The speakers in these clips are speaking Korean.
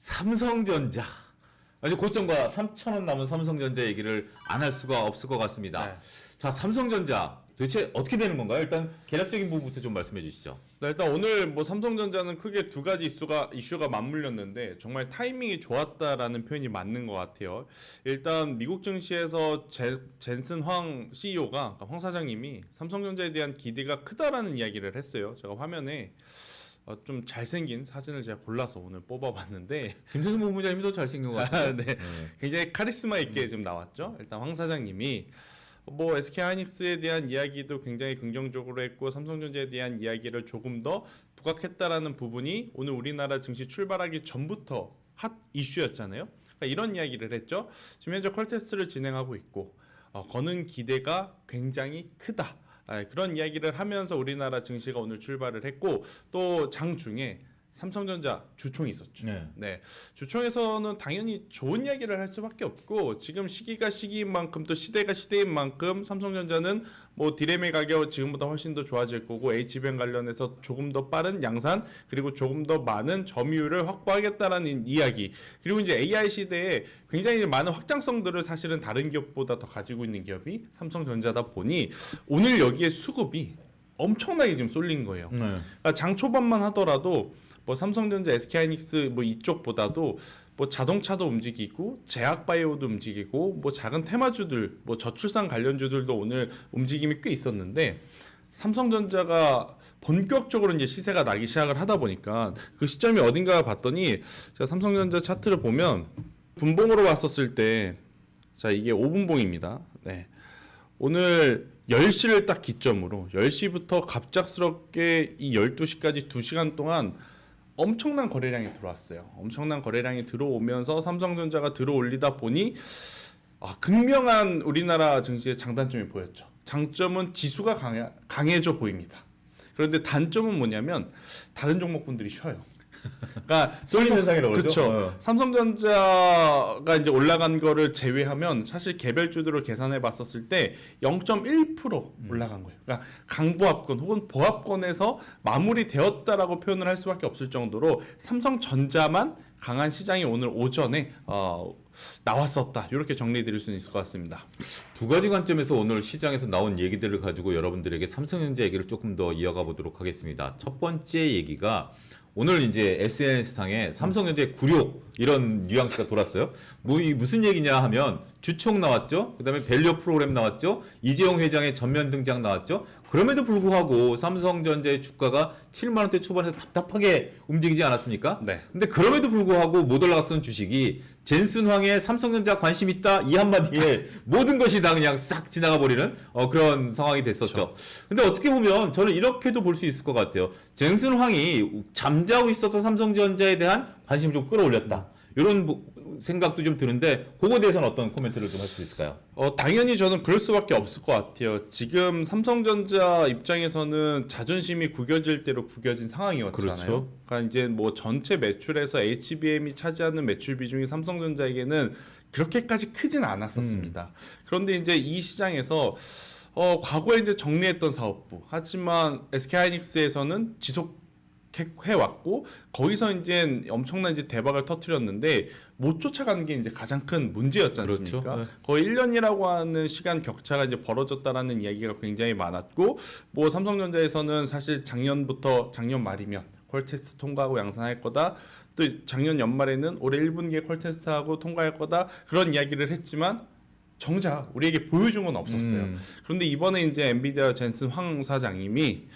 삼성전자. 아주 고점과 3,000원 남은 삼성전자 얘기를 안 할 수가 없을 것 같습니다. 네. 자, 삼성전자 도대체 어떻게 되는 건가요? 일단 계략적인 부분부터 좀 말씀해 주시죠. 네, 일단 오늘 뭐 삼성전자는 크게 두 가지 이슈가 맞물렸는데 정말 타이밍이 좋았다라는 표현이 맞는 것 같아요. 일단 미국 증시에서 젠슨 황 CEO가 황 사장님이 삼성전자에 대한 기대가 크다라는 이야기를 했어요. 제가 화면에 좀 잘생긴 사진을 제가 골라서 오늘 뽑아봤는데 김태승 본부장님이 더 잘생긴 것 같아요. 네. 굉장히 카리스마 있게 지금 나왔죠. 일단 황 사장님이 뭐 SK하이닉스에 대한 이야기도 굉장히 긍정적으로 했고 삼성전자에 대한 이야기를 조금 더 부각했다라는 부분이 오늘 우리나라 증시 출발하기 전부터 핫 이슈였잖아요. 그러니까 이런 이야기를 했죠. 지금 현재 퀄테스트를 진행하고 있고 거는 기대가 굉장히 크다. 그런 이야기를 하면서 우리나라 증시가 오늘 출발을 했고 또 장중에 삼성전자 주총이 있었죠. 네. 주총에서는 당연히 좋은 이야기를 할 수밖에 없고 지금 시기가 시기인 만큼 또 시대가 시대인 만큼 삼성전자는 뭐 디램의 가격 지금보다 훨씬 더 좋아질 거고 HBM 관련해서 조금 더 빠른 양산 그리고 조금 더 많은 점유율을 확보하겠다라는 이야기 그리고 이제 AI 시대에 굉장히 많은 확장성들을 사실은 다른 기업보다 더 가지고 있는 기업이 삼성전자다 보니 오늘 여기에 수급이 엄청나게 지금 쏠린 거예요. 그러니까 장 초반만 하더라도 뭐 삼성전자, SK하이닉스 뭐 이쪽보다도 뭐 자동차도 움직이고 제약바이오도 움직이고 뭐 작은 테마주들, 뭐 저출산 관련주들도 오늘 움직임이 꽤 있었는데 삼성전자가 본격적으로 이제 시세가 나기 시작을 하다 보니까 그 시점이 어딘가 봤더니 제가 삼성전자 차트를 보면 분봉으로 봤었을 때 자 이게 5분봉입니다. 네. 오늘 10시를 딱 기점으로 10시부터 갑작스럽게 이 12시까지 2시간 동안 엄청난 거래량이 들어왔어요. 엄청난 거래량이 들어오면서 삼성전자가 들어올리다 보니 극명한 우리나라 증시의 장단점이 보였죠. 장점은 지수가 강해져 보입니다. 그런데 단점은 뭐냐면 다른 종목군들이 쉬어요. 그러니까 쏠림 현상이라고 그러죠. 그렇죠. 삼성전자가 이제 올라간 거를 제외하면 사실 개별주들을 계산해 봤었을 때 0.1% 올라간 거예요. 그러니까 강보합권 혹은 보합권에서 마무리되었다라고 표현을 할 수밖에 없을 정도로 삼성전자만 강한 시장이 오늘 오전에 나왔었다. 이렇게 정리해 드릴 수는 있을 것 같습니다. 두 가지 관점에서 오늘 시장에서 나온 얘기들을 가지고 여러분들에게 삼성전자 얘기를 조금 더 이어가 보도록 하겠습니다. 첫 번째 얘기가 오늘 이제 SNS상에 삼성전자의 굴욕 이런 뉘앙스가 돌았어요. 뭐 이 무슨 얘기냐 하면 주총 나왔죠. 그다음에 밸류 프로그램 나왔죠. 이재용 회장의 전면 등장 나왔죠. 그럼에도 불구하고 삼성전자의 주가가 7만 원대 초반에서 답답하게 움직이지 않았습니까? 네. 근데 그럼에도 불구하고 못 올라갔던 주식이 젠슨 황의 삼성전자 관심 있다 이 한마디에 모든 것이 다 그냥 싹 지나가 버리는 그런 상황이 됐었죠. 그렇죠. 근데 어떻게 보면 저는 이렇게도 볼 수 있을 것 같아요. 젠슨 황이 잠자고 있어서 삼성전자에 대한 관심을 좀 끌어올렸다. 이런 생각도 좀 드는데 그거에 대해서는 어떤 코멘트를 좀 할 수 있을까요? 당연히 저는 그럴 수밖에 없을 것 같아요. 지금 삼성전자 입장에서는 자존심이 구겨질 대로 구겨진 상황이었잖아요. 그렇죠. 그러니까 이제 뭐 전체 매출에서 HBM이 차지하는 매출 비중이 삼성전자에게는 그렇게까지 크진 않았었습니다. 그런데 이제 이 시장에서 과거에 이제 정리했던 사업부 하지만 SK하이닉스에서는 지속 해왔고 거기서 이제 엄청난 이제 대박을 터뜨렸는데 못 쫓아가는 게 이제 가장 큰 문제였지 않습니까? 그렇죠. 네. 거의 1년이라고 하는 시간 격차가 이제 벌어졌다라는 이야기가 굉장히 많았고 뭐 삼성전자에서는 사실 작년 말이면 퀄테스트 통과하고 양산할 거다. 또 작년 연말에는 올해 1분기에 퀄테스트하고 통과할 거다. 그런 이야기를 했지만 정작 우리에게 보여준 건 없었어요. 그런데 이번에 이제 엔비디아 젠슨 황 사장님이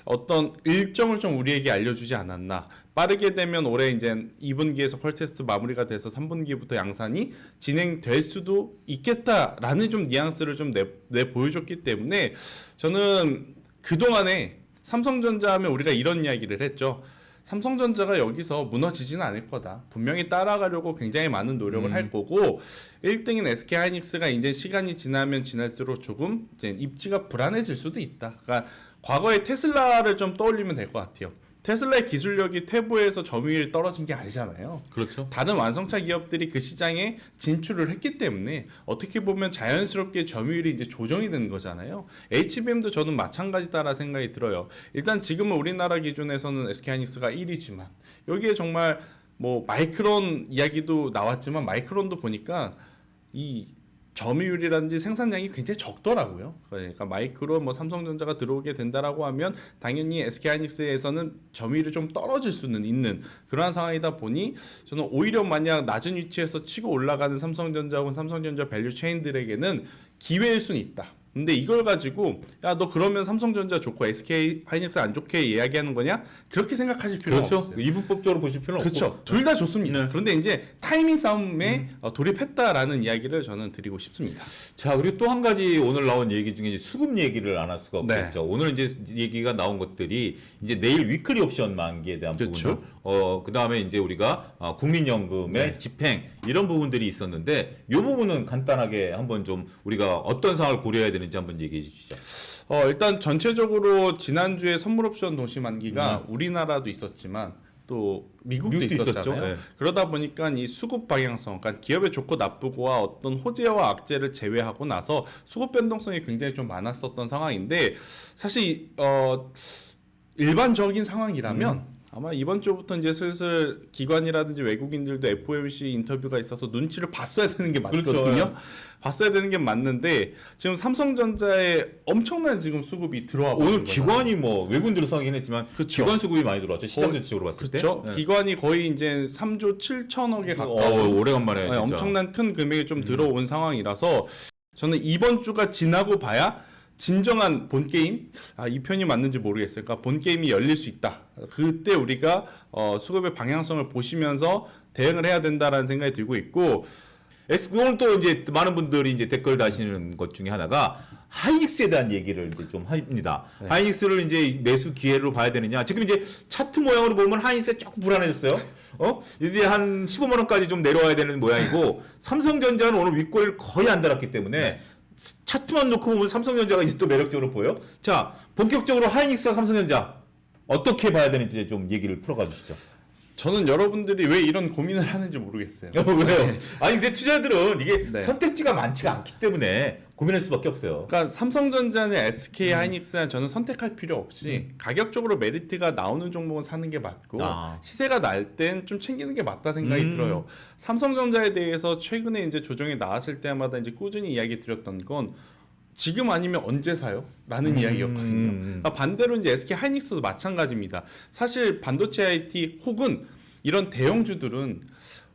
어떤 일정을 좀 우리에게 알려주지 않았나. 빠르게 되면 올해 이제 2분기에서 퀄테스트 마무리가 돼서 3분기부터 양산이 진행될 수도 있겠다라는 좀 뉘앙스를 좀 내 보여줬기 때문에 저는 그동안에 삼성전자 하면 우리가 이런 이야기를 했죠. 삼성전자가 여기서 무너지지는 않을 거다. 분명히 따라가려고 굉장히 많은 노력을 할 거고 1등인 SK하이닉스가 이제 시간이 지나면 지날수록 조금 이제 입지가 불안해질 수도 있다. 그러니까 과거의 테슬라를 좀 떠올리면 될 것 같아요. 테슬라의 기술력이 퇴보해서 점유율이 떨어진 게 아니잖아요. 그렇죠. 다른 완성차 기업들이 그 시장에 진출을 했기 때문에 어떻게 보면 자연스럽게 점유율이 이제 조정이 되는 거잖아요. HBM도 저는 마찬가지다라 생각이 들어요. 일단 지금은 우리나라 기준에서는 SK하이닉스가 1위지만 여기에 정말 뭐 마이크론 이야기도 나왔지만 마이크론도 보니까 이 점유율이라든지 생산량이 굉장히 적더라고요. 그러니까 마이크론 뭐 삼성전자가 들어오게 된다라고 하면 당연히 SK하이닉스에서는 점유율이 좀 떨어질 수는 있는 그러한 상황이다 보니 저는 오히려 만약 낮은 위치에서 치고 올라가는 삼성전자 혹은 삼성전자 밸류 체인들에게는 기회일 수는 있다. 근데 이걸 가지고 야 너 그러면 삼성전자 좋고 SK하이닉스 안 좋게 이야기하는 거냐? 그렇게 생각하실 필요는 그렇죠. 없어요. 이분법적으로 보실 필요는 그렇죠. 없고. 둘 다 좋습니다. 네. 그런데 이제 타이밍 싸움에 돌입했다라는 이야기를 저는 드리고 싶습니다. 자, 그리고 또 한 가지 오늘 나온 얘기 중에 이제 수급 얘기를 안 할 수가 네. 없겠죠. 오늘 이제 얘기가 나온 것들이 이제 내일 위클리 옵션 만기에 대한 그렇죠. 부분들, 그다음에 이제 우리가 국민연금의 네. 집행 이런 부분들이 있었는데 이 부분은 간단하게 한번 좀 우리가 어떤 상황을 고려해야 되는지 한번 얘기해 주시죠. 일단 전체적으로 지난주에 선물 옵션 동시 만기가 우리나라도 있었지만 또 미국도 미국도 있었잖아요. 있었죠. 네. 그러다 보니까 이 수급 방향성, 그러니까 기업의 좋고 나쁘고와 어떤 호재와 악재를 제외하고 나서 수급 변동성이 굉장히 좀 많았었던 상황인데 사실 일반적인 상황이라면 아마 이번 주부터 이제 슬슬 기관이라든지 외국인들도 FOMC 인터뷰가 있어서 눈치를 봤어야 되는 게 맞거든요. 그렇죠. 봤어야 되는 게 맞는데 지금 삼성전자에 엄청난 지금 수급이 들어와 버린 오늘 거잖아요. 기관이 뭐 외국인들로 상하긴 했지만 그쵸. 기관 수급이 많이 들어왔죠. 시장 거의- 전체적으로 봤을 그렇죠. 때. 네. 기관이 거의 이제 3조 7천억에 가까운 오래간만에 진짜. 엄청난 큰 금액이 좀 들어온 상황이라서 저는 이번 주가 지나고 봐야 진정한 본 게임, 이 표현이 맞는지 모르겠어요. 그러니까 본 게임이 열릴 수 있다. 그때 우리가 수급의 방향성을 보시면서 대응을 해야 된다라는 생각이 들고 있고, 오늘 또 이제 많은 분들이 이제 댓글 다시는 것 중에 하나가 하이닉스에 대한 얘기를 이제 좀 합니다. 네. 하이닉스를 이제 매수 기회로 봐야 되느냐. 지금 이제 차트 모양으로 보면 하이닉스가 조금 불안해졌어요. 이제 한 15만 원까지 좀 내려와야 되는 모양이고 삼성전자는 오늘 윗꼬리를 거의 안 달았기 때문에 네. 차트만 놓고 보면 삼성전자가 이제 또 매력적으로 보여. 자, 본격적으로 하이닉스와 삼성전자 어떻게 봐야 되는지 좀 얘기를 풀어가 주시죠. 저는 여러분들이 왜 이런 고민을 하는지 모르겠어요. 왜요? 아니 근데 투자들은 이게 네. 선택지가 많지가 않기 때문에 고민할 수밖에 없어요. 그러니까 삼성전자는 SK 하이닉스는 저는 선택할 필요 없이 가격적으로 메리트가 나오는 종목은 사는 게 맞고 시세가 날 땐 좀 챙기는 게 맞다 생각이 들어요. 삼성전자에 대해서 최근에 이제 조정이 나왔을 때마다 이제 꾸준히 이야기 드렸던 건 지금 아니면 언제 사요? 라는 이야기였거든요. 그러니까 반대로 이제 SK 하이닉스도 마찬가지입니다. 사실 반도체 IT 혹은 이런 대형주들은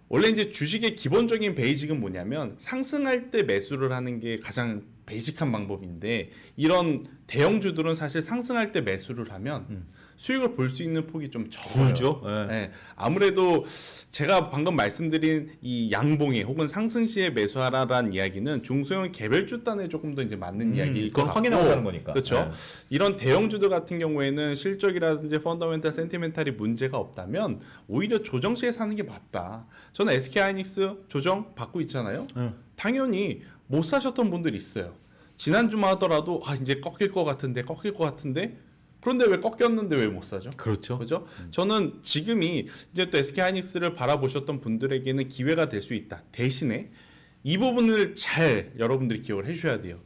원래 이제 주식의 기본적인 베이직은 뭐냐면 상승할 때 매수를 하는 게 가장 베이직한 방법인데 이런 대형주들은 사실 상승할 때 매수를 하면 수익을 볼 수 있는 폭이 좀 적어요. 그렇죠. 네. 아무래도 제가 방금 말씀드린 이 양봉에 혹은 상승 시에 매수하라라는 이야기는 중소형 개별주단에 조금 더 이제 맞는 이야기일 것 그건 같고 확인하고 하는 거니까. 그렇죠. 네. 이런 대형주들 같은 경우에는 실적이라든지 펀더멘탈 센티멘탈이 문제가 없다면 오히려 조정 시에 사는 게 맞다. 저는 SK하이닉스 조정 받고 있잖아요. 당연히 못 사셨던 분들이 있어요. 지난주만 하더라도 이제 꺾일 것 같은데 그런데 왜 꺾였는데 왜 못 사죠? 그렇죠. 그죠? 저는 지금이 이제 또 SK하이닉스를 바라보셨던 분들에게는 기회가 될 수 있다. 대신에 이 부분을 잘 여러분들이 기억을 해주셔야 돼요.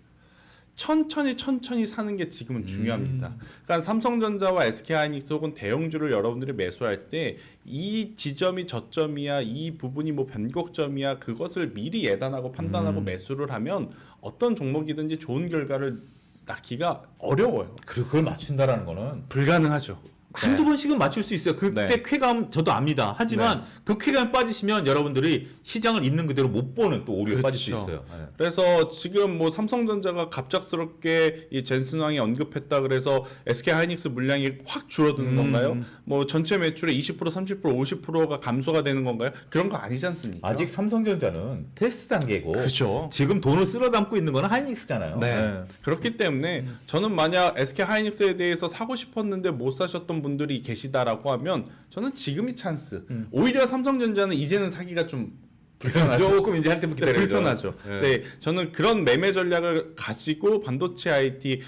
천천히 사는 게 지금은 중요합니다. 그러니까 삼성전자와 SK하이닉스 혹은 대형주를 여러분들이 매수할 때 이 지점이 저점이야, 이 부분이 뭐 변곡점이야, 그것을 미리 예단하고 판단하고 매수를 하면 어떤 종목이든지 좋은 결과를 낳기가 어려워요. 그걸 맞춘다라는 거는 불가능하죠. 한두 번씩은 맞출 수 있어요. 그때 네. 쾌감 저도 압니다. 하지만 그 쾌감에 빠지시면 여러분들이 시장을 있는 그대로 못 보는 또 오류에 빠질 수 그렇죠. 있어요. 네. 그래서 지금 뭐 삼성전자가 갑작스럽게 이 젠슨 왕이 언급했다 그래서 SK하이닉스 물량이 확 줄어드는 건가요? 뭐 전체 매출의 20%, 30%, 50%가 감소가 되는 건가요? 그런 거 아니지 않습니까? 아직 삼성전자는 테스트 단계고 그렇죠. 지금 돈을 쓸어 담고 있는 건 하이닉스잖아요. 네. 그렇기 때문에 저는 만약 SK하이닉스에 대해서 사고 싶었는데 못 사셨던 분들이 계시다라고 하면 저는 지금이 찬스. 오히려 삼성전자는 이제는 사기가 좀 불편하죠. 조금 이제 한템 기다려야죠. 불편하죠. 네. 네, 저는 그런 매매 전략을 가지고 반도체 IT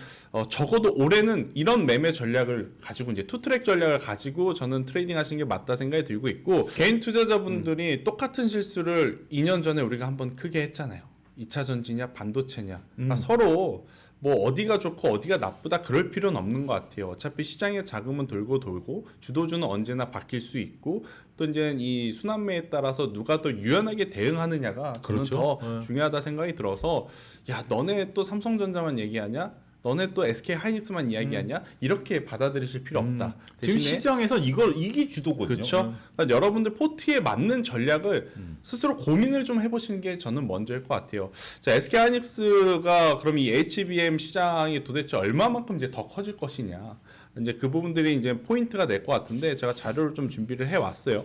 적어도 올해는 이런 매매 전략을 가지고 이제 투트랙 전략을 가지고 저는 트레이딩 하시는 게 맞다 생각이 들고 있고 개인 투자자분들이 똑같은 실수를 2년 전에 우리가 한번 크게 했잖아요. 2차 전지냐 반도체냐. 그러니까 서로 뭐 어디가 좋고 어디가 나쁘다 그럴 필요는 없는 것 같아요. 어차피 시장의 자금은 돌고 주도주는 언제나 바뀔 수 있고 또 이제 이 순환매에 따라서 누가 더 유연하게 대응하느냐가 저는 그렇죠. 더 중요하다 생각이 들어서 야 너네 또 삼성전자만 얘기하냐? 너네 또 SK 하이닉스만 이야기하냐? 이렇게 받아들이실 필요 없다. 지금 대신에 시장에서 이게 주도거든요. 그렇죠. 그러니까 여러분들 포트에 맞는 전략을 스스로 고민을 좀 해보시는 게 저는 먼저일 것 같아요. 자, SK 하이닉스가 그럼 이 HBM 시장이 도대체 얼마만큼 이제 더 커질 것이냐? 이제 그 부분들이 이제 포인트가 될 것 같은데 제가 자료를 좀 준비를 해왔어요.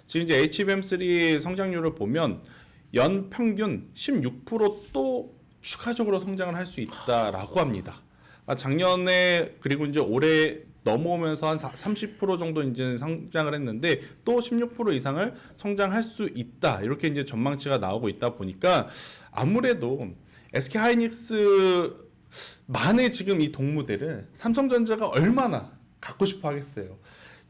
지금 이제 HBM3 성장률을 보면 연 평균 16%또 추가적으로 성장을 할 수 있다라고 합니다. 작년에 그리고 이제 올해 넘어오면서 한 30% 정도 이제 성장을 했는데 또 16% 이상을 성장할 수 있다. 이렇게 이제 전망치가 나오고 있다 보니까 아무래도 SK 하이닉스 만의 지금 이 동무대를 삼성전자가 얼마나 갖고 싶어 하겠어요.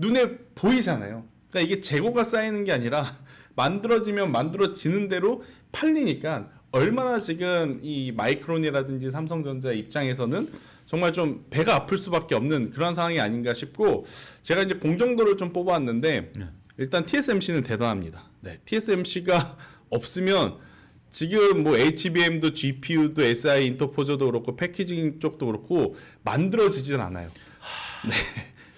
눈에 보이잖아요. 그러니까 이게 재고가 쌓이는 게 아니라 만들어지면 만들어지는 대로 팔리니까 얼마나 지금 이 마이크론이라든지 삼성전자 입장에서는 정말 좀 배가 아플 수밖에 없는 그런 상황이 아닌가 싶고 제가 이제 공정도를 좀 뽑아왔는데 일단 TSMC는 대단합니다. 네, TSMC가 없으면 지금 뭐 HBM도 GPU도 SI 인터포저도 그렇고 패키징 쪽도 그렇고 만들어지진 않아요. 네.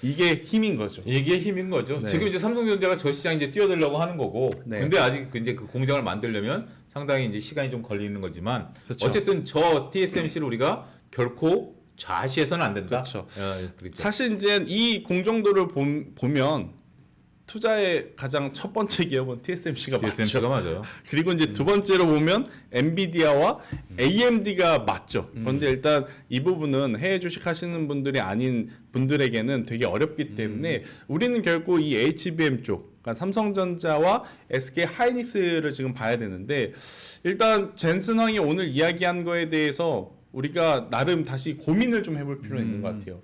이게 힘인 거죠. 이게 힘인 거죠. 네. 지금 이제 삼성전자가 저 시장 이제 뛰어들려고 하는 거고, 네. 근데 아직 이제 그 공장을 만들려면 상당히 이제 시간이 좀 걸리는 거지만, 그렇죠. 어쨌든 저 TSMC를 우리가 결코 좌시해서는 안 된다. 그렇죠. 그렇죠. 사실 이제 이 공정도를 보면 투자의 가장 첫 번째 기업은 TSMC가 TSMC가 맞죠. 맞아요. 그리고 이제 두 번째로 보면 엔비디아와 AMD가 맞죠. 그런데 일단 이 부분은 해외 주식 하시는 분들이 아닌 분들에게는 되게 어렵기 때문에 우리는 결국 이 HBM 쪽, 그러니까 삼성전자와 SK 하이닉스를 지금 봐야 되는데 일단 젠슨 황이 오늘 이야기한 거에 대해서 우리가 나름 다시 고민을 좀 해볼 필요가 있는 것 같아요.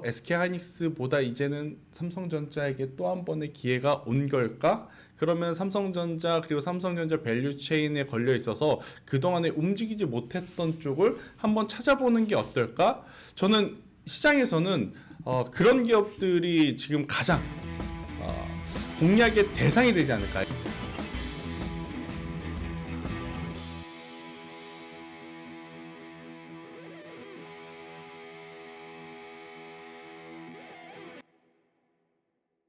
SK 하이닉스보다 이제는 삼성전자에게 또 한 번의 기회가 온 걸까? 그러면 삼성전자 그리고 삼성전자 밸류 체인에 걸려 있어서 그동안에 움직이지 못했던 쪽을 한번 찾아보는 게 어떨까? 저는 시장에서는 그런 기업들이 지금 가장 공략의 대상이 되지 않을까?